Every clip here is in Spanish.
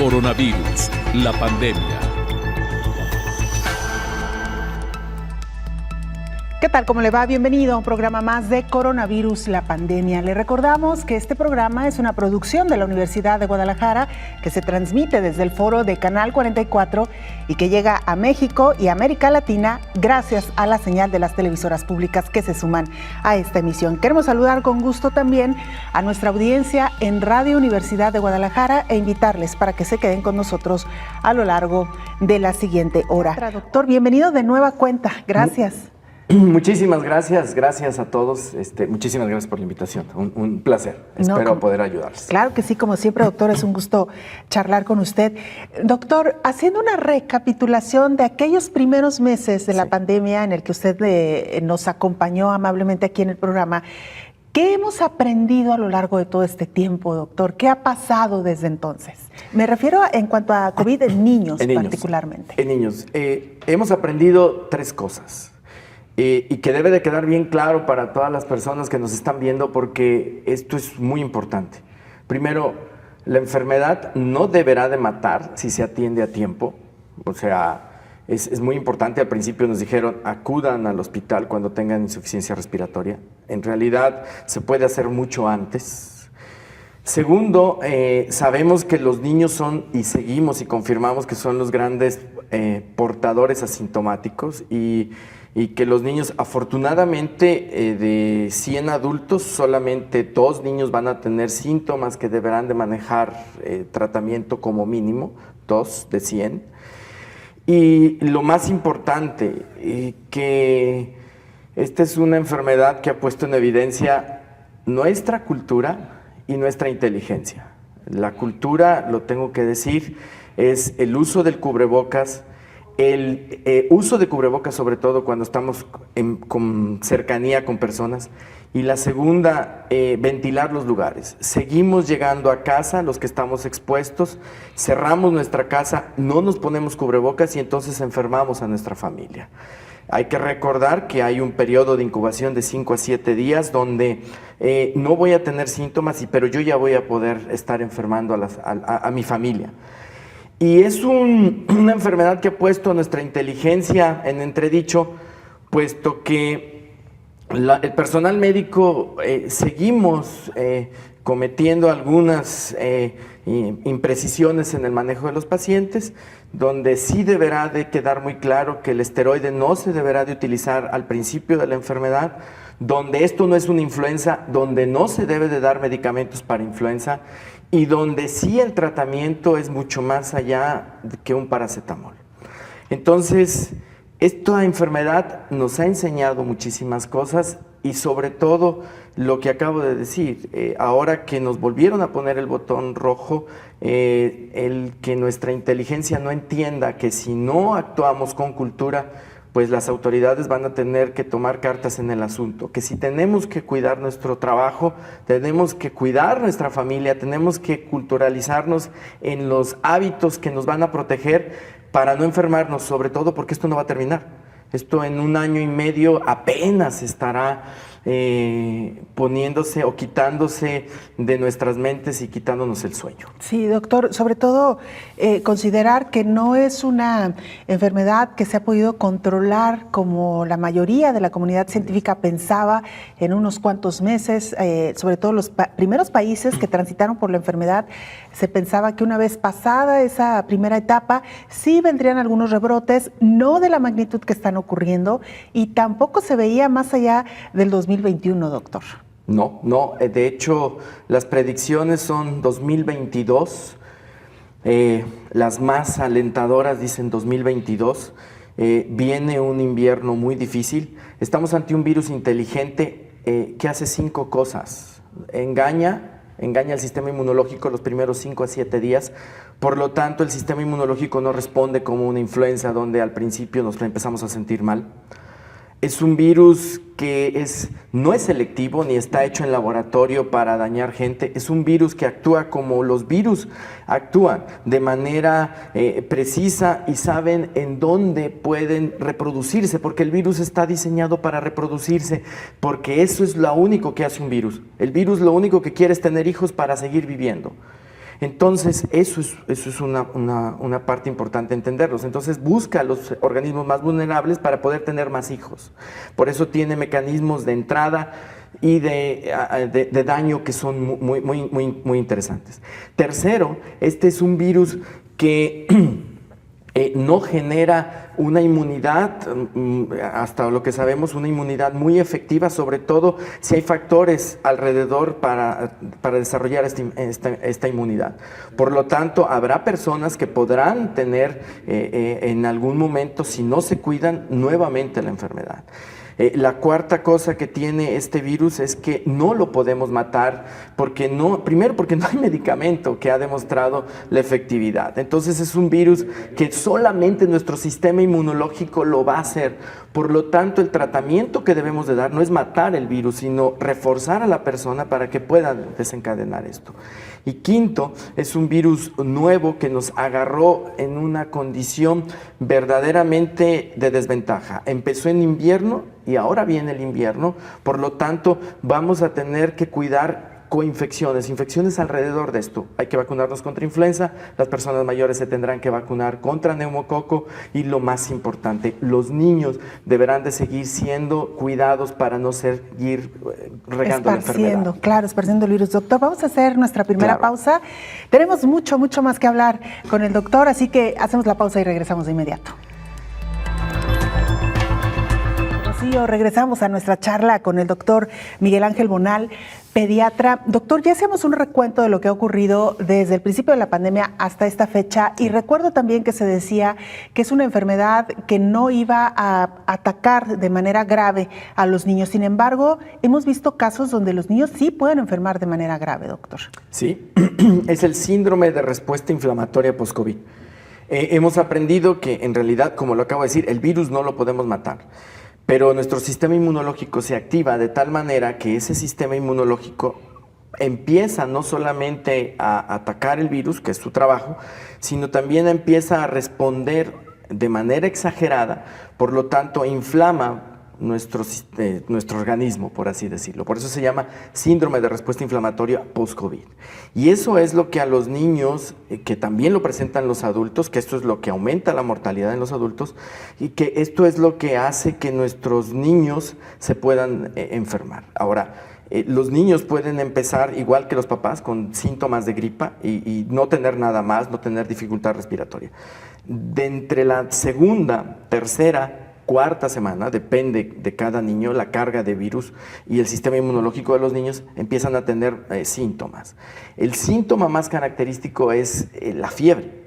Coronavirus, la pandemia. ¿Qué tal? ¿Cómo le va? Bienvenido a un programa más de Coronavirus, la pandemia. Le recordamos que este programa es una producción de la Universidad de Guadalajara que se transmite desde el foro de Canal 44 y que llega a México y América Latina gracias a la señal de las televisoras públicas que se suman a esta emisión. Queremos saludar con gusto también a nuestra audiencia en Radio Universidad de Guadalajara e invitarles para que se queden con nosotros a lo largo de la siguiente hora. Doctor, bienvenido de nueva cuenta. Gracias. Muchísimas gracias, gracias a todos, muchísimas gracias por la invitación, un placer, espero poder ayudarles. Claro que sí, como siempre, doctor, es un gusto charlar con usted. Doctor, haciendo una recapitulación de aquellos primeros meses de la pandemia en el que usted nos acompañó amablemente aquí en el programa, ¿qué hemos aprendido a lo largo de todo este tiempo, doctor? ¿Qué ha pasado desde entonces? Me refiero en cuanto a COVID en niños particularmente. En niños, hemos aprendido tres cosas. Y que debe de quedar bien claro para todas las personas que nos están viendo porque esto es muy importante. Primero, la enfermedad no deberá de matar si se atiende a tiempo. O sea, es muy importante. Al principio nos dijeron acudan al hospital cuando tengan insuficiencia respiratoria. En realidad se puede hacer mucho antes. Segundo, sabemos que los niños son, y seguimos y confirmamos que son los grandes portadores asintomáticos y que los niños, afortunadamente, de 100 adultos, solamente 2 niños van a tener síntomas que deberán de manejar tratamiento como mínimo, 2 de 100. Y lo más importante, que esta es una enfermedad que ha puesto en evidencia nuestra cultura y nuestra inteligencia. La cultura, lo tengo que decir, es el uso del cubrebocas, el uso de cubrebocas sobre todo cuando estamos con cercanía con personas, y la segunda, ventilar los lugares. Seguimos llegando a casa, los que estamos expuestos, cerramos nuestra casa, no nos ponemos cubrebocas y entonces enfermamos a nuestra familia. Hay que recordar que hay un periodo de incubación de 5 a 7 días donde no voy a tener síntomas, pero yo ya voy a poder estar enfermando a mi familia. Y es una enfermedad que ha puesto nuestra inteligencia en entredicho, puesto que el personal médico seguimos cometiendo algunas imprecisiones en el manejo de los pacientes, donde sí deberá de quedar muy claro que el esteroide no se deberá de utilizar al principio de la enfermedad, donde esto no es una influenza, donde no se debe de dar medicamentos para influenza, y donde sí el tratamiento es mucho más allá que un paracetamol. Entonces, esta enfermedad nos ha enseñado muchísimas cosas y sobre todo lo que acabo de decir, ahora que nos volvieron a poner el botón rojo, el que nuestra inteligencia no entienda que si no actuamos con cultura, pues las autoridades van a tener que tomar cartas en el asunto, que si tenemos que cuidar nuestro trabajo, tenemos que cuidar nuestra familia, tenemos que culturalizarnos en los hábitos que nos van a proteger para no enfermarnos, sobre todo porque esto no va a terminar. Esto en 1 año y medio apenas estará poniéndose o quitándose de nuestras mentes y quitándonos el sueño. Sí, doctor, sobre todo considerar que no es una enfermedad que se ha podido controlar como la mayoría de la comunidad científica pensaba en unos cuantos meses, sobre todo los primeros países que transitaron por la enfermedad, se pensaba que una vez pasada esa primera etapa, sí vendrían algunos rebrotes, no de la magnitud que están ocurriendo, y tampoco se veía más allá del 2021, doctor. No, de hecho las predicciones son 2022, las más alentadoras dicen 2022, viene un invierno muy difícil, estamos ante un virus inteligente que hace 5 cosas, engaña el sistema inmunológico los primeros 5 a 7 días, por lo tanto el sistema inmunológico no responde como una influenza donde al principio nos empezamos a sentir mal. Es un virus que no es selectivo ni está hecho en laboratorio para dañar gente. Es un virus que actúa como los virus actúan, de manera precisa y saben en dónde pueden reproducirse, porque el virus está diseñado para reproducirse, porque eso es lo único que hace un virus. El virus lo único que quiere es tener hijos para seguir viviendo. Entonces, eso es una parte importante entenderlos. Entonces, busca a los organismos más vulnerables para poder tener más hijos. Por eso tiene mecanismos de entrada y de daño que son muy interesantes. Tercero, este es un virus que no genera una inmunidad, hasta lo que sabemos, una inmunidad muy efectiva, sobre todo si hay factores alrededor para desarrollar esta inmunidad. Por lo tanto, habrá personas que podrán tener en algún momento, si no se cuidan, nuevamente la enfermedad. La cuarta cosa que tiene este virus es que no lo podemos matar primero porque no hay medicamento que ha demostrado la efectividad. Entonces es un virus que solamente nuestro sistema inmunológico lo va a hacer. Por lo tanto, el tratamiento que debemos de dar no es matar el virus, sino reforzar a la persona para que pueda desencadenar esto. Y quinto, es un virus nuevo que nos agarró en una condición verdaderamente de desventaja. Empezó en invierno y ahora viene el invierno, por lo tanto vamos a tener que cuidar infecciones alrededor de esto. Hay que vacunarnos contra influenza, las personas mayores se tendrán que vacunar contra neumococo y lo más importante, los niños deberán de seguir siendo cuidados para no seguir regando la enfermedad. Claro, esparciendo el virus. Doctor, vamos a hacer nuestra primera pausa. Tenemos mucho más que hablar con el doctor, así que hacemos la pausa y regresamos de inmediato. Regresamos a nuestra charla con el doctor Miguel Ángel Bonal, pediatra. Doctor, ya hacemos un recuento de lo que ha ocurrido desde el principio de la pandemia hasta esta fecha y recuerdo también que se decía que es una enfermedad que no iba a atacar de manera grave a los niños. Sin embargo, hemos visto casos donde los niños sí pueden enfermar de manera grave, doctor. Sí, es el síndrome de respuesta inflamatoria post-COVID. Hemos aprendido que en realidad, como lo acabo de decir, el virus no lo podemos matar. Pero nuestro sistema inmunológico se activa de tal manera que ese sistema inmunológico empieza no solamente a atacar el virus, que es su trabajo, sino también empieza a responder de manera exagerada, por lo tanto inflama nuestro organismo, por así decirlo. Por eso se llama síndrome de respuesta inflamatoria post-COVID. Y eso es lo que a los niños, que también lo presentan los adultos, que esto es lo que aumenta la mortalidad en los adultos, y que esto es lo que hace que nuestros niños se puedan enfermar. Ahora, los niños pueden empezar, igual que los papás, con síntomas de gripa y no tener nada más, no tener dificultad respiratoria. De entre la segunda, tercera, cuarta semana, depende de cada niño, la carga de virus y el sistema inmunológico de los niños empiezan a tener síntomas. El síntoma más característico es la fiebre.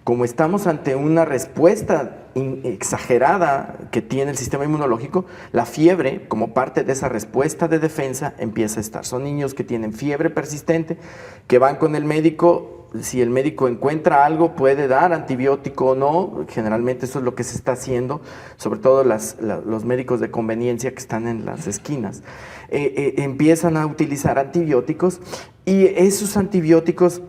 Como estamos ante una respuesta exagerada que tiene el sistema inmunológico, la fiebre, como parte de esa respuesta de defensa, empieza a estar. Son niños que tienen fiebre persistente, que van con el médico. Si el médico encuentra algo, puede dar antibiótico o no. Generalmente eso es lo que se está haciendo, sobre todo los médicos de conveniencia que están en las esquinas. Empiezan a utilizar antibióticos y esos antibióticos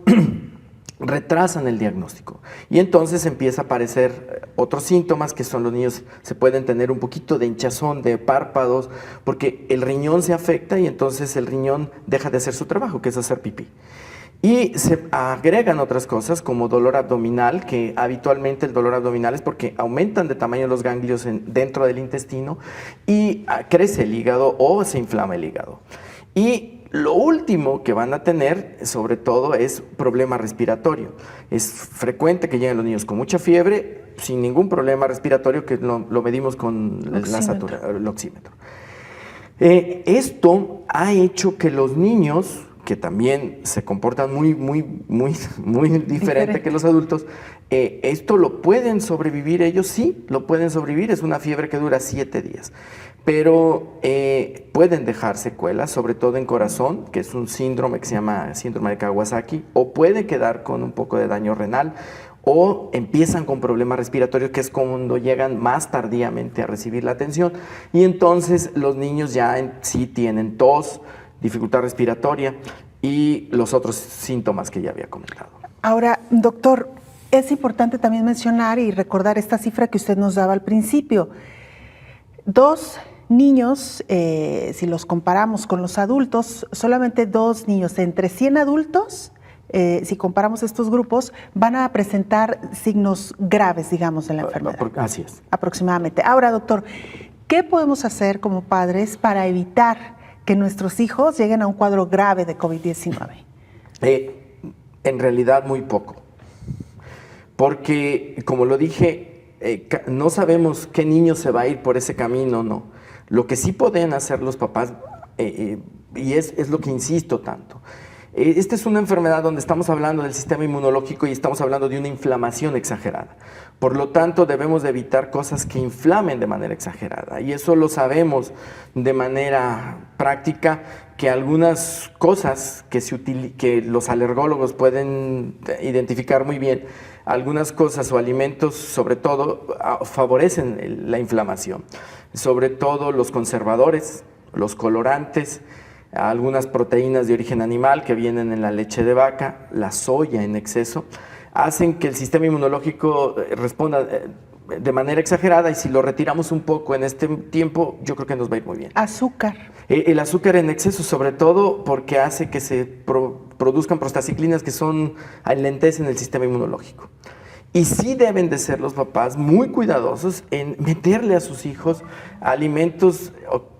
retrasan el diagnóstico. Y entonces empieza a aparecer otros síntomas, que son los niños se pueden tener un poquito de hinchazón de párpados, porque el riñón se afecta y entonces el riñón deja de hacer su trabajo, que es hacer pipí. Y se agregan otras cosas como dolor abdominal, que habitualmente el dolor abdominal es porque aumentan de tamaño los ganglios dentro del intestino y crece el hígado o se inflama el hígado. Y lo último que van a tener, sobre todo, es problema respiratorio. Es frecuente que lleguen los niños con mucha fiebre, sin ningún problema respiratorio, que lo medimos con el oxímetro. Esto ha hecho que los niños, que también se comportan muy diferente que los adultos, esto lo pueden sobrevivir ellos, sí, lo pueden sobrevivir, es una fiebre que dura 7 días, pero pueden dejar secuelas, sobre todo en corazón, que es un síndrome que se llama síndrome de Kawasaki, o puede quedar con un poco de daño renal, o empiezan con problemas respiratorios, que es cuando llegan más tardíamente a recibir la atención, y entonces los niños ya sí tienen tos, dificultad respiratoria y los otros síntomas que ya había comentado. Ahora, doctor, es importante también mencionar y recordar esta cifra que usted nos daba al principio. 2 niños, si los comparamos con los adultos, solamente 2 niños entre 100 adultos si comparamos estos grupos, van a presentar signos graves, digamos, de la enfermedad. Así es. Aproximadamente. Ahora, doctor, ¿qué podemos hacer como padres para evitar que nuestros hijos lleguen a un cuadro grave de COVID-19? En realidad, muy poco. Porque, como lo dije, no sabemos qué niño se va a ir por ese camino, ¿no? Lo que sí pueden hacer los papás, y es lo que insisto tanto, esta es una enfermedad donde estamos hablando del sistema inmunológico y estamos hablando de una inflamación exagerada. Por lo tanto, debemos de evitar cosas que inflamen de manera exagerada. Y eso lo sabemos de manera práctica, que algunas cosas que los alergólogos pueden identificar muy bien, algunas cosas o alimentos, sobre todo, favorecen la inflamación. Sobre todo los conservadores, los colorantes, algunas proteínas de origen animal que vienen en la leche de vaca, la soya en exceso, hacen que el sistema inmunológico responda de manera exagerada, y si lo retiramos un poco en este tiempo, yo creo que nos va a ir muy bien. Azúcar. El azúcar en exceso, sobre todo porque hace que se produzcan prostaciclinas que alentecen el sistema inmunológico. Y sí deben de ser los papás muy cuidadosos en meterle a sus hijos alimentos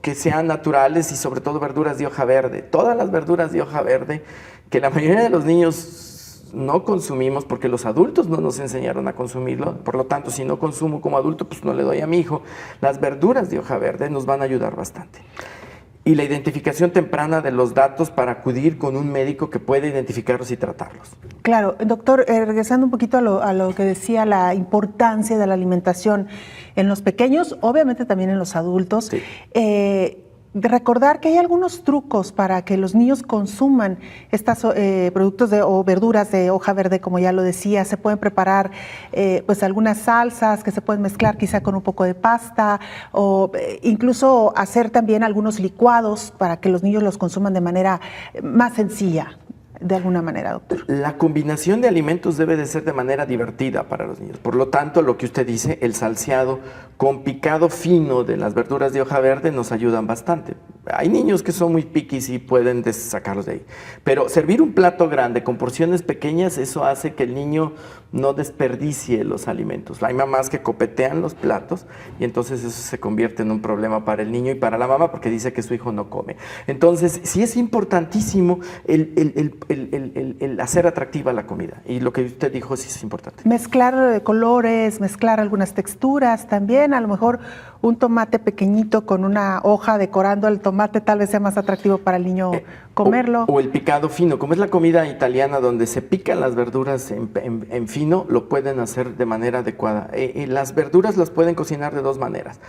que sean naturales y sobre todo verduras de hoja verde. Todas las verduras de hoja verde que la mayoría de los niños no consumimos porque los adultos no nos enseñaron a consumirlo. Por lo tanto, si no consumo como adulto, pues no le doy a mi hijo. Las verduras de hoja verde nos van a ayudar bastante. Y la identificación temprana de los datos para acudir con un médico que pueda identificarlos y tratarlos. Claro, doctor, regresando un poquito a lo que decía, la importancia de la alimentación en los pequeños, obviamente también en los adultos. Sí. De recordar que hay algunos trucos para que los niños consuman estos productos o verduras de hoja verde, como ya lo decía. Se pueden preparar pues algunas salsas que se pueden mezclar quizá con un poco de pasta, o incluso hacer también algunos licuados para que los niños los consuman de manera más sencilla. De alguna manera, doctor. La combinación de alimentos debe de ser de manera divertida para los niños. Por lo tanto, lo que usted dice, el salseado con picado fino de las verduras de hoja verde nos ayudan bastante. Hay niños que son muy piquis y pueden sacarlos de ahí. Pero servir un plato grande con porciones pequeñas, eso hace que el niño no desperdicie los alimentos. Hay mamás que copetean los platos y entonces eso se convierte en un problema para el niño y para la mamá porque dice que su hijo no come. Entonces, sí es importantísimo el hacer atractiva la comida. Y lo que usted dijo sí es importante. Mezclar colores, mezclar algunas texturas también. A lo mejor un tomate pequeñito con una hoja decorando el tomate tal vez sea más atractivo para el niño comerlo. O el picado fino. Como es la comida italiana donde se pican las verduras en fino, lo pueden hacer de manera adecuada. Las verduras las pueden cocinar de dos maneras.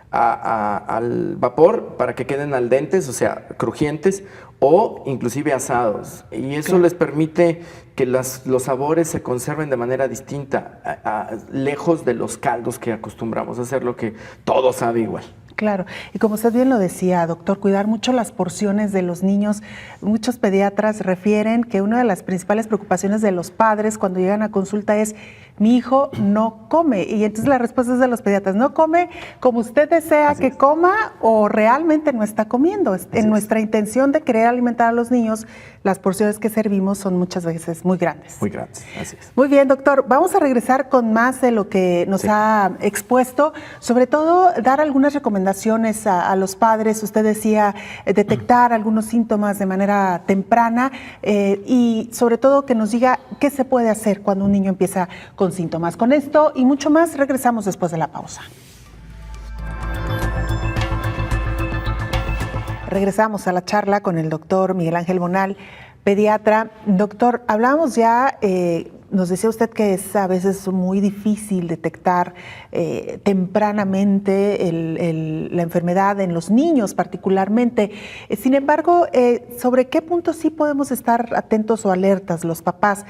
Al vapor para que queden al dentes, o sea, crujientes, o inclusive asados. Y eso les permite que los sabores se conserven de manera distinta, lejos de los caldos que acostumbramos a hacer, lo que todo sabe igual. Claro, y como usted bien lo decía, doctor, cuidar mucho las porciones de los niños. Muchos pediatras refieren que una de las principales preocupaciones de los padres cuando llegan a consulta es: mi hijo no come. Y entonces la respuesta es de los pediatras: no come como usted desea que coma, o realmente no está comiendo. En nuestra intención de querer alimentar a los niños, las porciones que servimos son muchas veces muy grandes. Muy grandes, así es. Muy bien, doctor. Vamos a regresar con más de lo que nos ha expuesto. Sobre todo, dar algunas recomendaciones a los padres. Usted decía detectar algunos síntomas de manera temprana y sobre todo que nos diga qué se puede hacer cuando un niño empieza con síntomas. Con esto y mucho más, regresamos después de la pausa. Regresamos a la charla con el doctor Miguel Ángel Bonal, pediatra. Doctor, hablamos ya, nos decía usted que es a veces muy difícil detectar tempranamente la enfermedad en los niños particularmente. Sin embargo, ¿sobre qué puntos sí podemos estar atentos o alertas los papás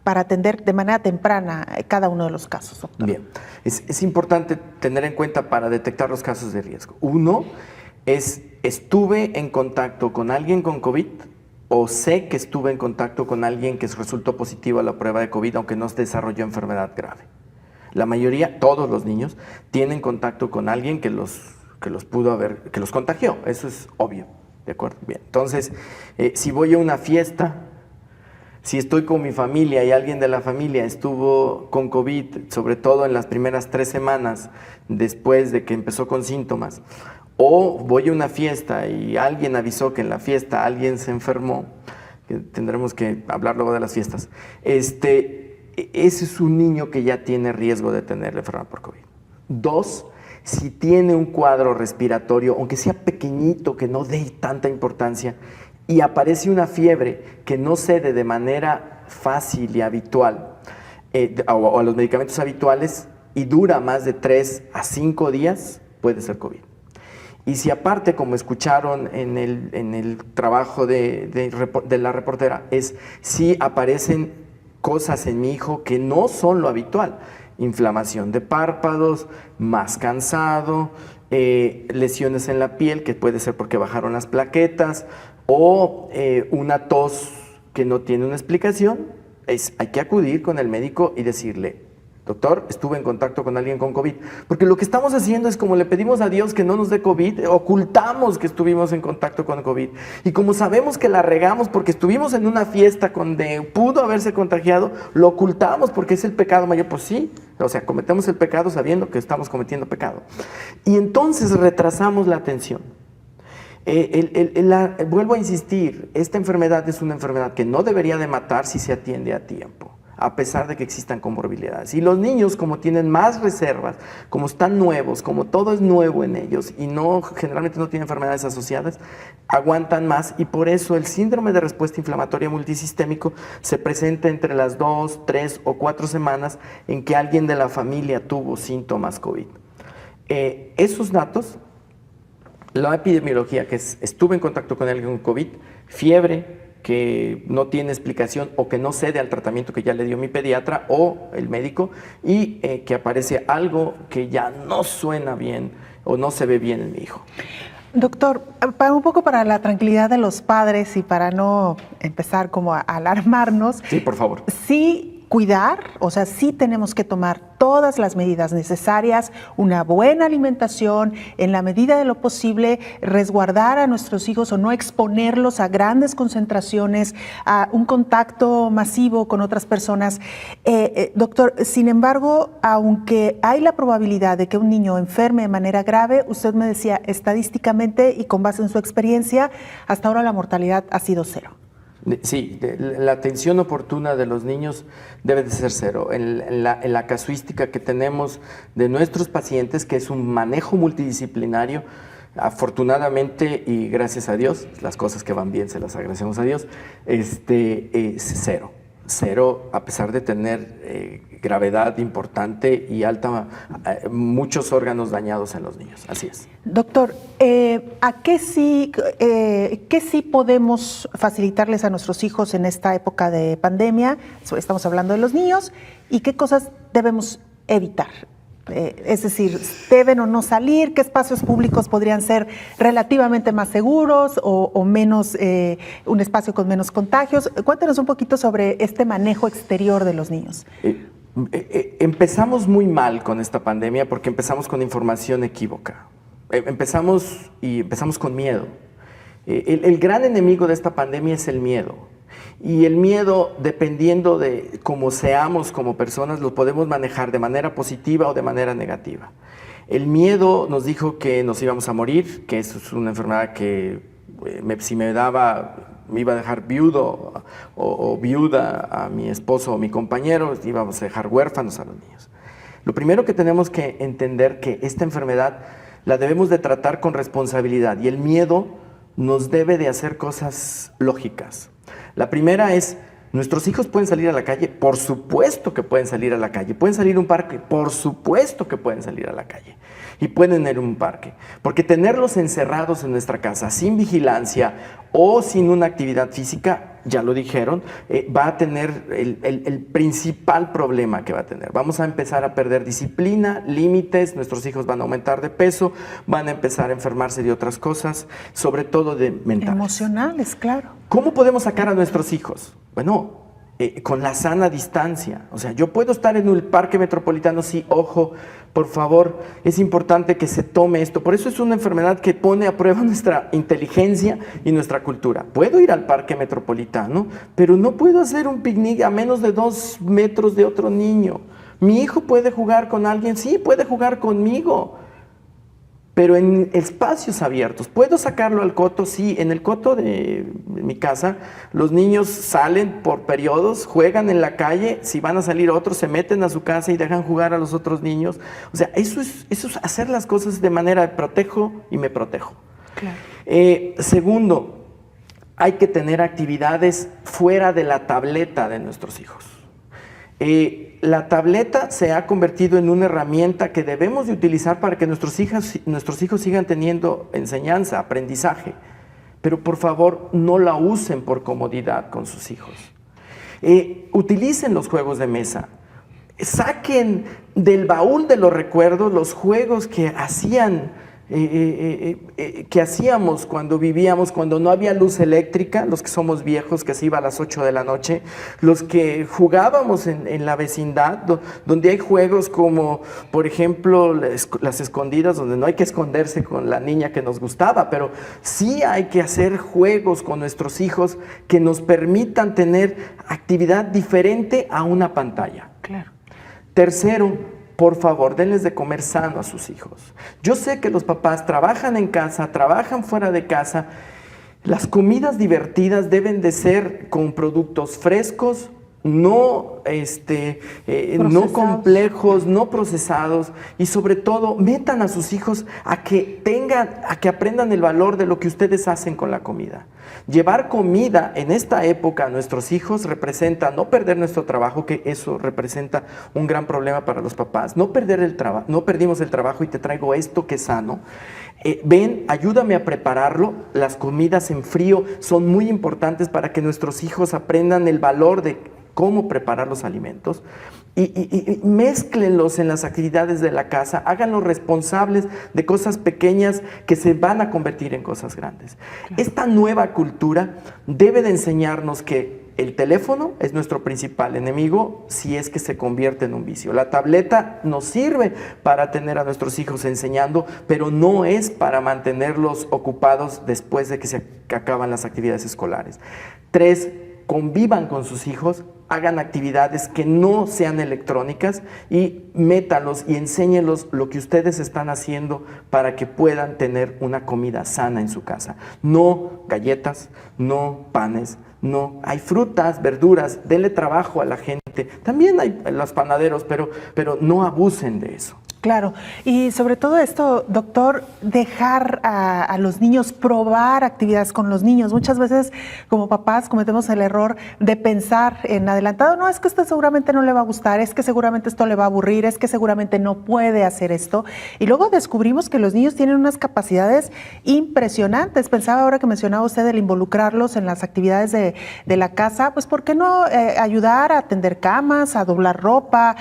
para atender de manera temprana cada uno de los casos, doctor? Bien, es importante tener en cuenta para detectar los casos de riesgo. Uno es: estuve en contacto con alguien con COVID, o sé que estuve en contacto con alguien que resultó positivo a la prueba de COVID, aunque no desarrolló enfermedad grave. La mayoría, todos los niños, tienen contacto con alguien que los contagió. Eso es obvio, ¿de acuerdo? Bien, entonces, si voy a una fiesta, Si estoy con mi familia y alguien de la familia estuvo con COVID, sobre todo en las primeras 3 semanas después de que empezó con síntomas, o voy a una fiesta y alguien avisó que en la fiesta alguien se enfermó, que tendremos que hablar luego de las fiestas, ese es un niño que ya tiene riesgo de tener la enfermedad por COVID. 2, si tiene un cuadro respiratorio, aunque sea pequeñito, que no dé tanta importancia, y aparece una fiebre que no cede de manera fácil y habitual o a los medicamentos habituales y dura más de 3 a 5 días, puede ser COVID. Y si aparte, como escucharon en el trabajo de la reportera, si aparecen cosas en mi hijo que no son lo habitual, inflamación de párpados, más cansado, lesiones en la piel, que puede ser porque bajaron las plaquetas, o una tos que no tiene una explicación, hay que acudir con el médico y decirle: doctor, estuve en contacto con alguien con COVID. Porque lo que estamos haciendo es, como le pedimos a Dios que no nos dé COVID, ocultamos que estuvimos en contacto con COVID. Y como sabemos que la regamos porque estuvimos en una fiesta donde pudo haberse contagiado, lo ocultamos porque es el pecado mayor. Pues sí, o sea, cometemos el pecado sabiendo que estamos cometiendo pecado. Y entonces retrasamos la atención. Vuelvo a insistir, esta enfermedad es una enfermedad que no debería de matar si se atiende a tiempo, a pesar de que existan comorbilidades. Y los niños, como tienen más reservas, como están nuevos, como todo es nuevo en ellos y generalmente no tienen enfermedades asociadas, aguantan más, y por eso el síndrome de respuesta inflamatoria multisistémico se presenta entre las 2, 3 o 4 semanas en que alguien de la familia tuvo síntomas COVID. Esos datos, la epidemiología, que estuve en contacto con alguien con COVID, fiebre que no tiene explicación o que no cede al tratamiento que ya le dio mi pediatra o el médico, y que aparece algo que ya no suena bien o no se ve bien en mi hijo. Doctor, un poco para la tranquilidad de los padres y para no empezar como a alarmarnos. Sí, por favor. Sí, cuidar, o sea, sí tenemos que tomar todas las medidas necesarias, una buena alimentación, en la medida de lo posible, resguardar a nuestros hijos o no exponerlos a grandes concentraciones, a un contacto masivo con otras personas. Doctor, sin embargo, aunque hay la probabilidad de que un niño enferme de manera grave, usted me decía, estadísticamente y con base en su experiencia, hasta ahora la mortalidad ha sido 0. Sí, la atención oportuna de los niños debe de ser 0. En la casuística que tenemos de nuestros pacientes, que es un manejo multidisciplinario, afortunadamente y gracias a Dios, las cosas que van bien se las agradecemos a Dios, es 0. 0, a pesar de tener gravedad importante y alta, muchos órganos dañados en los niños. Así es. Doctor, ¿a qué sí podemos facilitarles a nuestros hijos en esta época de pandemia? Estamos hablando de los niños. ¿Y qué cosas debemos evitar? Es decir, ¿deben o no salir? ¿Qué espacios públicos podrían ser relativamente más seguros o menos, un espacio con menos contagios? Cuéntanos un poquito sobre este manejo exterior de los niños. Empezamos muy mal con esta pandemia porque empezamos con información equívoca. Empezamos con miedo. El gran enemigo de esta pandemia es el miedo. Y el miedo, dependiendo de cómo seamos como personas, lo podemos manejar de manera positiva o de manera negativa. El miedo nos dijo que nos íbamos a morir, que eso es una enfermedad que si me daba, me iba a dejar viudo o viuda a mi esposo o mi compañero, íbamos a dejar huérfanos a los niños. Lo primero que tenemos que entender que esta enfermedad la debemos de tratar con responsabilidad, y el miedo nos debe de hacer cosas lógicas. La primera es, ¿nuestros hijos pueden salir a la calle? Por supuesto que pueden salir a la calle. ¿Pueden salir a un parque? Por supuesto que pueden salir a la calle. Y pueden ir a un parque. Porque tenerlos encerrados en nuestra casa sin vigilancia o sin una actividad física, ya lo dijeron, va a tener el principal problema que va a tener. Vamos a empezar a perder disciplina, límites, nuestros hijos van a aumentar de peso, van a empezar a enfermarse de otras cosas, sobre todo de mentales. Emocionales, claro. ¿Cómo podemos sacar a nuestros hijos? Bueno, con la sana distancia. O sea, yo puedo estar en el parque metropolitano, sí, ojo, por favor, es importante que se tome esto. Por eso es una enfermedad que pone a prueba nuestra inteligencia y nuestra cultura. Puedo ir al parque metropolitano, pero no puedo hacer un picnic a menos de 2 metros de otro niño. Mi hijo puede jugar con alguien, sí, puede jugar conmigo, pero en espacios abiertos. ¿Puedo sacarlo al coto? Sí, en el coto de mi casa los niños salen por periodos, juegan en la calle, si van a salir otros se meten a su casa y dejan jugar a los otros niños. O sea, eso es hacer las cosas de manera de protejo y me protejo. Claro. Segundo, hay que tener actividades fuera de la tableta de nuestros hijos. La tableta se ha convertido en una herramienta que debemos de utilizar para que nuestros hijos sigan teniendo enseñanza, aprendizaje. Pero por favor, no la usen por comodidad con sus hijos. Utilicen los juegos de mesa. Saquen del baúl de los recuerdos los juegos que hacíamos cuando vivíamos, cuando no había luz eléctrica, los que somos viejos, que se iba a las 8 de la noche, los que jugábamos en la vecindad, donde hay juegos como, por ejemplo, las escondidas, donde no hay que esconderse con la niña que nos gustaba, pero sí hay que hacer juegos con nuestros hijos que nos permitan tener actividad diferente a una pantalla. Claro. Tercero, por favor, denles de comer sano a sus hijos. Yo sé que los papás trabajan en casa, trabajan fuera de casa. Las comidas divertidas deben de ser con productos frescos, no complejos, no procesados, y sobre todo metan a sus hijos a que aprendan el valor de lo que ustedes hacen con la comida. Llevar comida en esta época a nuestros hijos representa no perder nuestro trabajo, que eso representa un gran problema para los papás. No perdimos el trabajo y te traigo esto que es sano. Ven, ayúdame a prepararlo. Las comidas en frío son muy importantes para que nuestros hijos aprendan el valor de cómo preparar los alimentos. Y mézclenlos en las actividades de la casa, háganlos responsables de cosas pequeñas que se van a convertir en cosas grandes. Claro. Esta nueva cultura debe de enseñarnos que el teléfono es nuestro principal enemigo si es que se convierte en un vicio. La tableta nos sirve para tener a nuestros hijos enseñando, pero no es para mantenerlos ocupados después de que se acaban las actividades escolares. 3, convivan con sus hijos, hagan actividades que no sean electrónicas y métanlos y enséñenlos lo que ustedes están haciendo para que puedan tener una comida sana en su casa. No galletas, no panes, no. Hay frutas, verduras, denle trabajo a la gente. También hay los panaderos, pero no abusen de eso. Claro, y sobre todo esto, doctor, dejar a los niños probar actividades con los niños. Muchas veces como papás cometemos el error de pensar en adelantado, no, es que esto seguramente no le va a gustar, es que seguramente esto le va a aburrir, es que seguramente no puede hacer esto. Y luego descubrimos que los niños tienen unas capacidades impresionantes. Pensaba ahora que mencionaba usted el involucrarlos en las actividades de la casa, pues ¿por qué no ayudar a tender camas, a doblar ropa,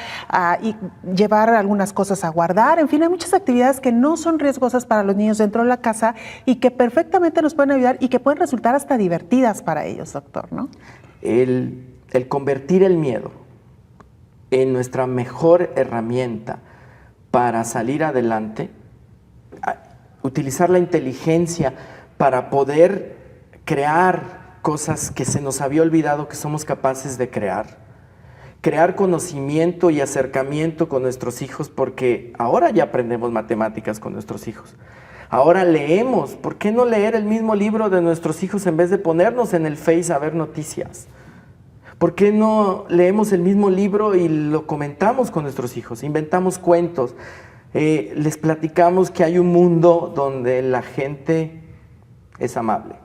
y llevar algunas cosas a guardar? En fin, hay muchas actividades que no son riesgosas para los niños dentro de la casa y que perfectamente nos pueden ayudar y que pueden resultar hasta divertidas para ellos, doctor, ¿no? El convertir el miedo en nuestra mejor herramienta para salir adelante, utilizar la inteligencia para poder crear cosas que se nos había olvidado que somos capaces de crear conocimiento y acercamiento con nuestros hijos, porque ahora ya aprendemos matemáticas con nuestros hijos. Ahora leemos. ¿Por qué no leer el mismo libro de nuestros hijos en vez de ponernos en el Face a ver noticias? ¿Por qué no leemos el mismo libro y lo comentamos con nuestros hijos? Inventamos cuentos. Les platicamos que hay un mundo donde la gente es amable,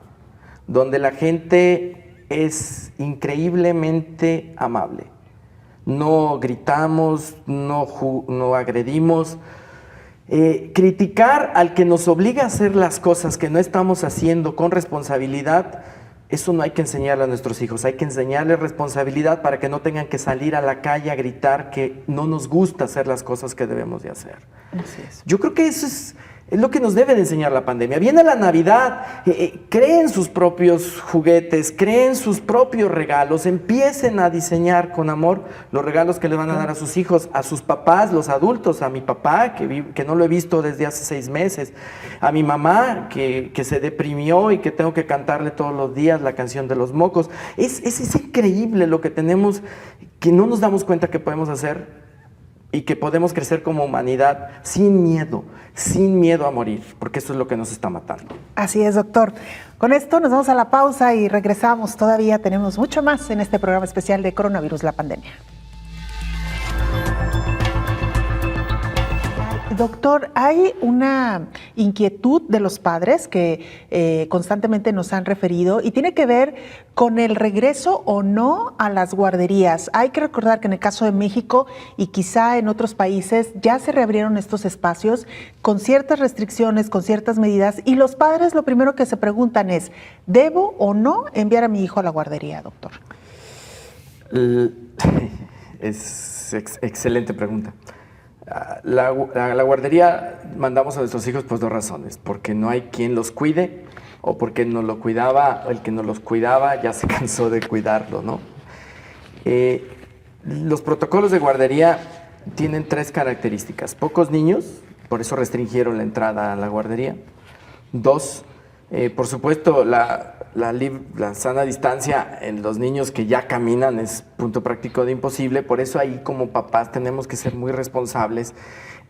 donde la gente es increíblemente amable. No gritamos, no agredimos. Criticar al que nos obliga a hacer las cosas que no estamos haciendo con responsabilidad, eso no hay que enseñarle a nuestros hijos. Hay que enseñarles responsabilidad para que no tengan que salir a la calle a gritar que no nos gusta hacer las cosas que debemos de hacer. Así es. Yo creo que eso es Es lo que nos debe de enseñar la pandemia. Viene la Navidad, creen sus propios juguetes, creen sus propios regalos, empiecen a diseñar con amor los regalos que le van a dar a sus hijos, a sus papás, los adultos, a mi papá, que no lo he visto desde hace 6 meses, a mi mamá, que se deprimió y que tengo que cantarle todos los días la canción de los mocos. Es increíble lo que tenemos, que no nos damos cuenta que podemos hacer y que podemos crecer como humanidad sin miedo a morir, porque eso es lo que nos está matando. Así es, doctor. Con esto nos vamos a la pausa y regresamos. Todavía tenemos mucho más en este programa especial de Coronavirus, la pandemia. Doctor, hay una inquietud de los padres que constantemente nos han referido y tiene que ver con el regreso o no a las guarderías. Hay que recordar que en el caso de México y quizá en otros países ya se reabrieron estos espacios con ciertas restricciones, con ciertas medidas, y los padres lo primero que se preguntan es, ¿debo o no enviar a mi hijo a la guardería, doctor? Es excelente pregunta. La guardería mandamos a nuestros hijos por 2 razones, porque no hay quien los cuide o porque nos lo cuidaba, el que nos los cuidaba ya se cansó de cuidarlo, ¿no? Los protocolos de guardería tienen 3 características: pocos niños, por eso restringieron la entrada a la guardería; 2, por supuesto, la sana distancia en los niños que ya caminan es punto práctico de imposible. Por eso ahí como papás tenemos que ser muy responsables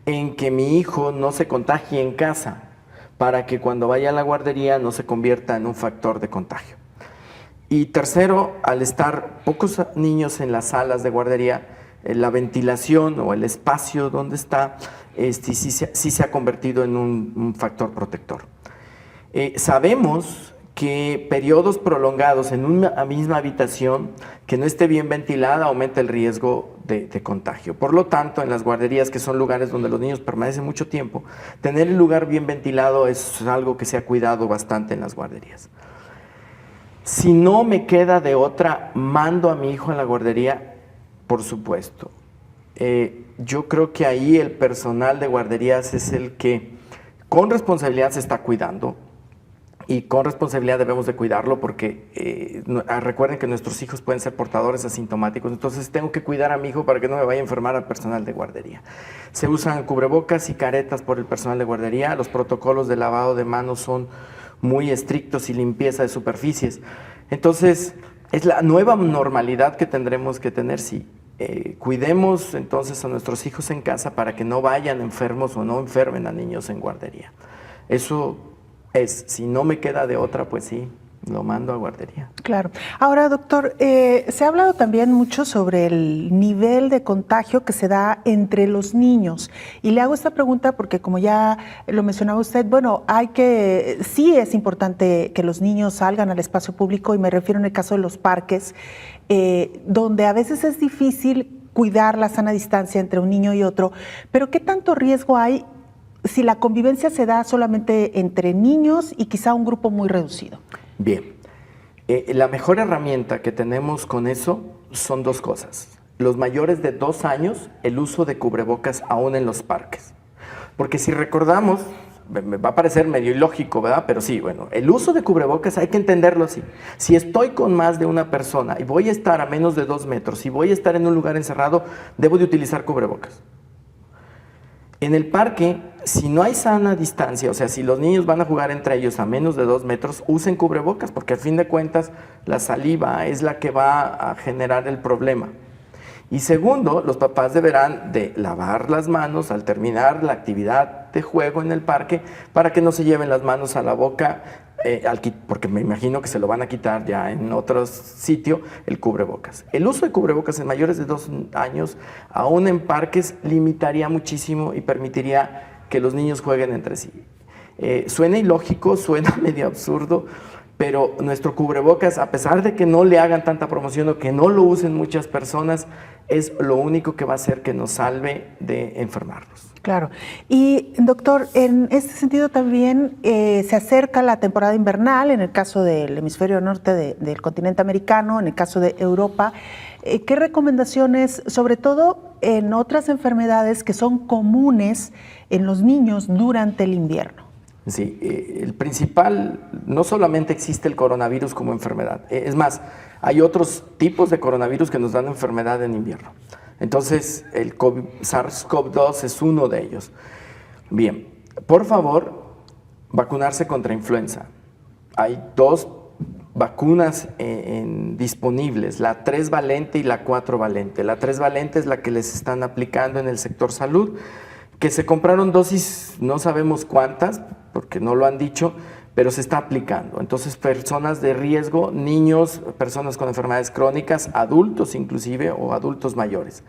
en que mi hijo no se contagie en casa, para que cuando vaya a la guardería no se convierta en un factor de contagio. Y tercero, al estar pocos niños en las salas de guardería, la ventilación o el espacio donde está sí se ha convertido en un factor protector. Sabemos que periodos prolongados en una misma habitación que no esté bien ventilada aumenta el riesgo de contagio. Por lo tanto, en las guarderías, que son lugares donde los niños permanecen mucho tiempo, tener el lugar bien ventilado es algo que se ha cuidado bastante en las guarderías. Si no me queda de otra, mando a mi hijo a la guardería, por supuesto. Yo creo que ahí el personal de guarderías es el que con responsabilidad se está cuidando. Y con responsabilidad debemos de cuidarlo porque recuerden que nuestros hijos pueden ser portadores asintomáticos, entonces tengo que cuidar a mi hijo para que no me vaya a enfermar al personal de guardería. Se usan cubrebocas y caretas por el personal de guardería, los protocolos de lavado de manos son muy estrictos y limpieza de superficies. Entonces, es la nueva normalidad que tendremos que tener, sí. Cuidemos entonces a nuestros hijos en casa para que no vayan enfermos o no enfermen a niños en guardería. Eso si no me queda de otra, pues sí, lo mando a guardería. Claro. Ahora, doctor, se ha hablado también mucho sobre el nivel de contagio que se da entre los niños. Y le hago esta pregunta porque, como ya lo mencionaba usted, bueno, sí es importante que los niños salgan al espacio público, y me refiero en el caso de los parques, donde a veces es difícil cuidar la sana distancia entre un niño y otro, pero ¿qué tanto riesgo hay si la convivencia se da solamente entre niños y quizá un grupo muy reducido? Bien, la mejor herramienta que tenemos con eso son 2 cosas. Los mayores de 2 años, el uso de cubrebocas aún en los parques. Porque si recordamos, me va a parecer medio ilógico, ¿verdad? Pero sí, bueno, el uso de cubrebocas hay que entenderlo así. Si estoy con más de una persona y voy a estar a menos de 2 metros y voy a estar en un lugar encerrado, debo de utilizar cubrebocas. En el parque, si no hay sana distancia, o sea, si los niños van a jugar entre ellos a menos de 2 metros, usen cubrebocas, porque al fin de cuentas la saliva es la que va a generar el problema. Y segundo, los papás deberán de lavar las manos al terminar la actividad de juego en el parque para que no se lleven las manos a la boca, porque me imagino que se lo van a quitar ya en otro sitio, el cubrebocas. El uso de cubrebocas en mayores de 2 años, aún en parques, limitaría muchísimo y permitiría que los niños jueguen entre sí. Suena ilógico, suena medio absurdo, pero nuestro cubrebocas, a pesar de que no le hagan tanta promoción o que no lo usen muchas personas, es lo único que va a hacer que nos salve de enfermarnos. Claro. Y, doctor, en este sentido también se acerca la temporada invernal, en el caso del hemisferio norte del continente americano, en el caso de Europa. ¿Qué recomendaciones, sobre todo en otras enfermedades que son comunes en los niños durante el invierno? Sí, el principal, no solamente existe el coronavirus como enfermedad, es más, hay otros tipos de coronavirus que nos dan enfermedad en invierno. Entonces, el SARS-CoV-2 es uno de ellos. Bien, por favor, vacunarse contra influenza. Hay 2 vacunas disponibles, la 3 valente y la 4 valente. La 3 valente es la que les están aplicando en el sector salud, que se compraron dosis, no sabemos cuántas, porque no lo han dicho, pero se está aplicando. Entonces, personas de riesgo, niños, personas con enfermedades crónicas, adultos inclusive, o adultos mayores.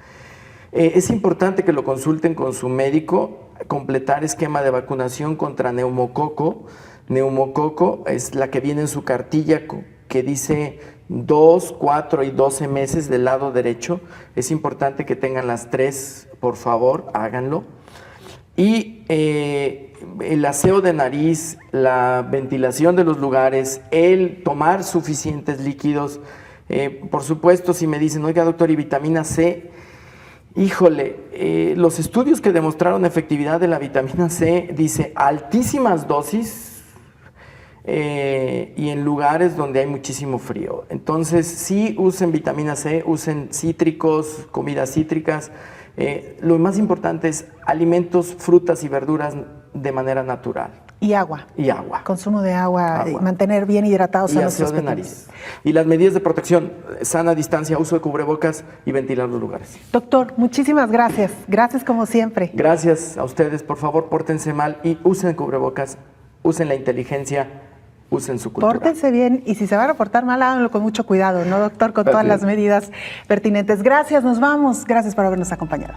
Es importante que lo consulten con su médico, completar esquema de vacunación contra neumococo. Neumococo es la que viene en su cartilla que dice 2, 4 y 12 meses del lado derecho. Es importante que tengan las 3, por favor, háganlo. Y el aseo de nariz, la ventilación de los lugares, el tomar suficientes líquidos. Por supuesto, si me dicen, oiga doctor, ¿y vitamina C? Híjole, los estudios que demostraron efectividad de la vitamina C dice altísimas dosis y en lugares donde hay muchísimo frío. Entonces, sí usen vitamina C, usen cítricos, comidas cítricas. Lo más importante es alimentos, frutas y verduras de manera natural. Y agua. Y agua. Consumo de agua. Mantener bien hidratados a nuestros de nariz. Y las medidas de protección, sana distancia, uso de cubrebocas y ventilar los lugares. Doctor, muchísimas gracias. Gracias como siempre. Gracias a ustedes. Por favor, pórtense mal y usen cubrebocas, usen la inteligencia, usen su cultura. Pórtense bien y si se van a portar mal, háganlo con mucho cuidado, ¿no, doctor? Con todas las medidas pertinentes. Gracias, nos vamos. Gracias por habernos acompañado.